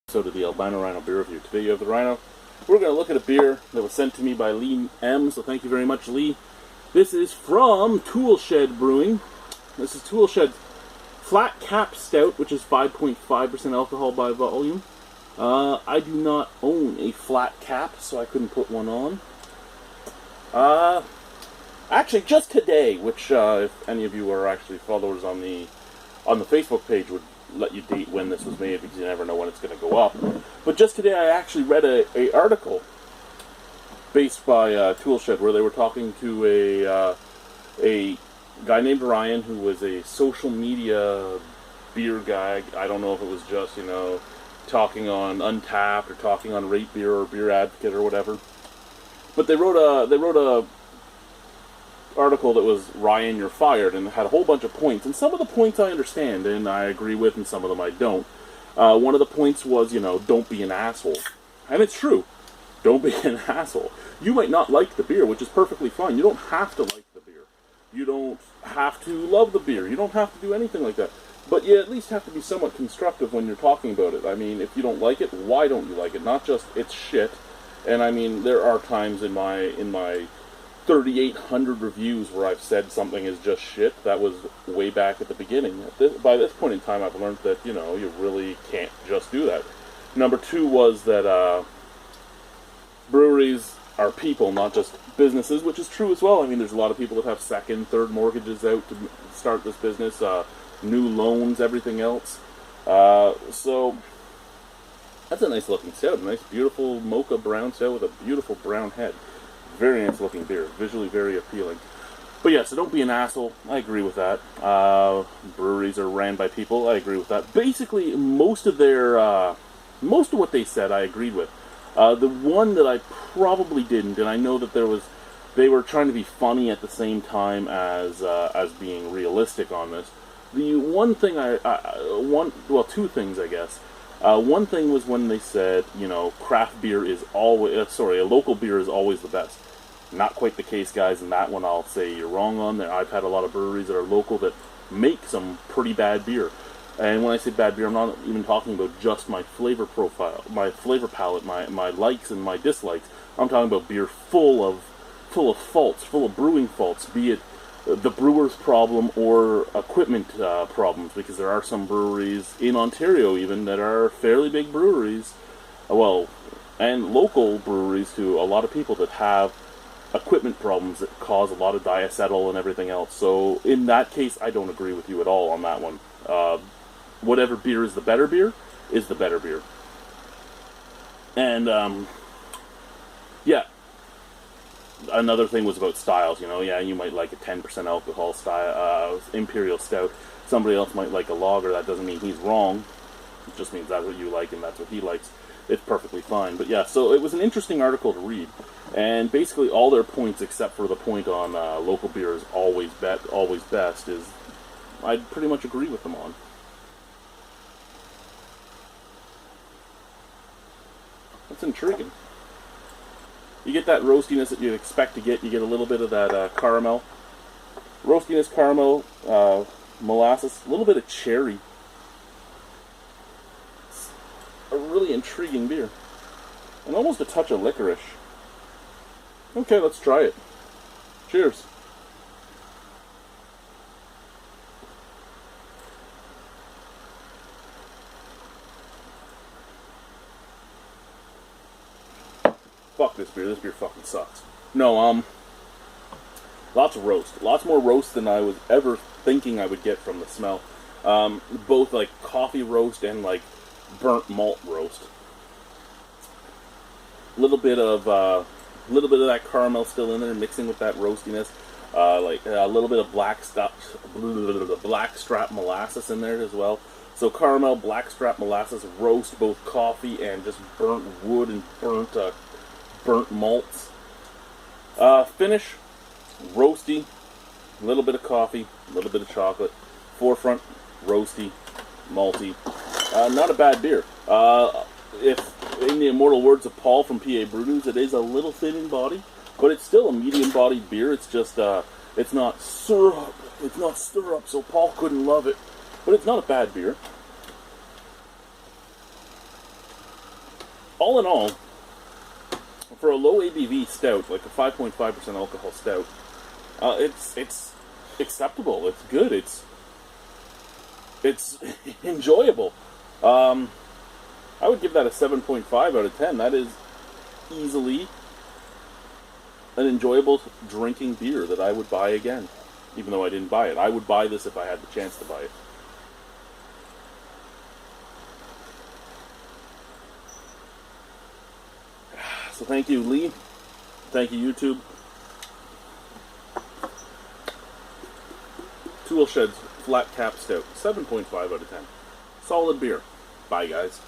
episode of the Albino Rhino beer review. Today you have the Rhino. We're going to look at a beer that was sent to me by Lee M, so thank you very much, Lee. This is from Toolshed Brewing. This is Toolshed's Flat Cap Stout, which is 5.5% alcohol by volume. I do not own a flat cap, so I couldn't put one on. Actually, just today, which if any of you are actually followers on the Facebook page would let you date when this was made, because you never know when it's going to go up. But just today I actually read a article based by Toolshed where they were talking to a guy named Ryan, who was a social media beer guy. I don't know if it was just, talking on Untapped or talking on Rate Beer or Beer Advocate or whatever. But they wrote a article that was Ryan, you're fired, and it had a whole bunch of points. And some of the points I understand and I agree with, and some of them I don't. One of the points was, don't be an asshole. And it's true. Don't be an asshole. You might not like the beer, which is perfectly fine. You don't have to like the beer. You don't have to love the beer. You don't have to do anything like that. But you at least have to be somewhat constructive when you're talking about it. I mean, if you don't like it, why don't you like it? Not just, it's shit. And I mean, there are times in my 3,800 reviews where I've said something is just shit. That was way back at the beginning. By this point in time, I've learned that, you really can't just do that. Number two was that breweries are people, not just businesses, which is true as well. I mean, there's a lot of people that have second, third mortgages out to start this business, new loans, everything else. So that's a nice looking stout, a nice beautiful mocha brown stout with a beautiful brown head. Very nice looking beer, visually very appealing. But yeah, so don't be an asshole. I agree with that. Breweries are ran by people. I agree with that. Basically, most of what they said, I agreed with. The one that I probably didn't, and I know that they were trying to be funny at the same time as being realistic on this. The one thing two things, I guess. One thing was when they said, craft beer is always, a local beer is always the best. Not quite the case, guys, and that one I'll say you're wrong on. I've had a lot of breweries that are local that make some pretty bad beer. And when I say bad beer, I'm not even talking about just my flavor profile, my flavor palette, my likes and my dislikes. I'm talking about beer full of faults, full of brewing faults, be it the brewer's problem or equipment problems, because there are some breweries in Ontario even that are fairly big breweries, and local breweries to a lot of people that have equipment problems that cause a lot of diacetyl and everything else. So in that case, I don't agree with you at all on that one. Whatever beer is the better beer is the better beer. And yeah. Another thing was about styles, you might like a 10% alcohol style, Imperial Stout. Somebody else might like a lager. That doesn't mean he's wrong. It just means that's what you like and that's what he likes. It's perfectly fine. But yeah, so it was an interesting article to read. And basically all their points, except for the point on local beer is always best, is I'd pretty much agree with them on. That's intriguing. You get that roastiness that you'd expect to get. You get a little bit of that caramel. Roastiness, caramel, molasses, a little bit of cherry. It's a really intriguing beer. And almost a touch of licorice. Okay, let's try it. Cheers. Fuck this beer. This beer fucking sucks. No, lots of roast. Lots more roast than I was ever thinking I would get from the smell. Both like coffee roast and like burnt malt roast. A little bit of that caramel still in there, mixing with that roastiness. Like a little bit of blackstrap molasses in there as well. So caramel, blackstrap molasses, roast, both coffee and just burnt wood and burnt malts. Finish, roasty, a little bit of coffee, a little bit of chocolate. Forefront, roasty, malty. Not a bad beer. If in the immortal words of Paul from PA Brew News, it is a little thin in body, but it's still a medium-bodied beer. It's just, it's not syrup. It's not syrup, so Paul couldn't love it. But it's not a bad beer. all in all, for a low ABV stout, like a 5.5% alcohol stout, it's acceptable. It's good. It's enjoyable. I would give that a 7.5 out of 10. That is easily an enjoyable drinking beer that I would buy again, even though I didn't buy it. I would buy this if I had the chance to buy it. So thank you, Lee. Thank you, YouTube. Toolshed's Flat Cap Stout, 7.5 out of 10. Solid beer. Bye, guys.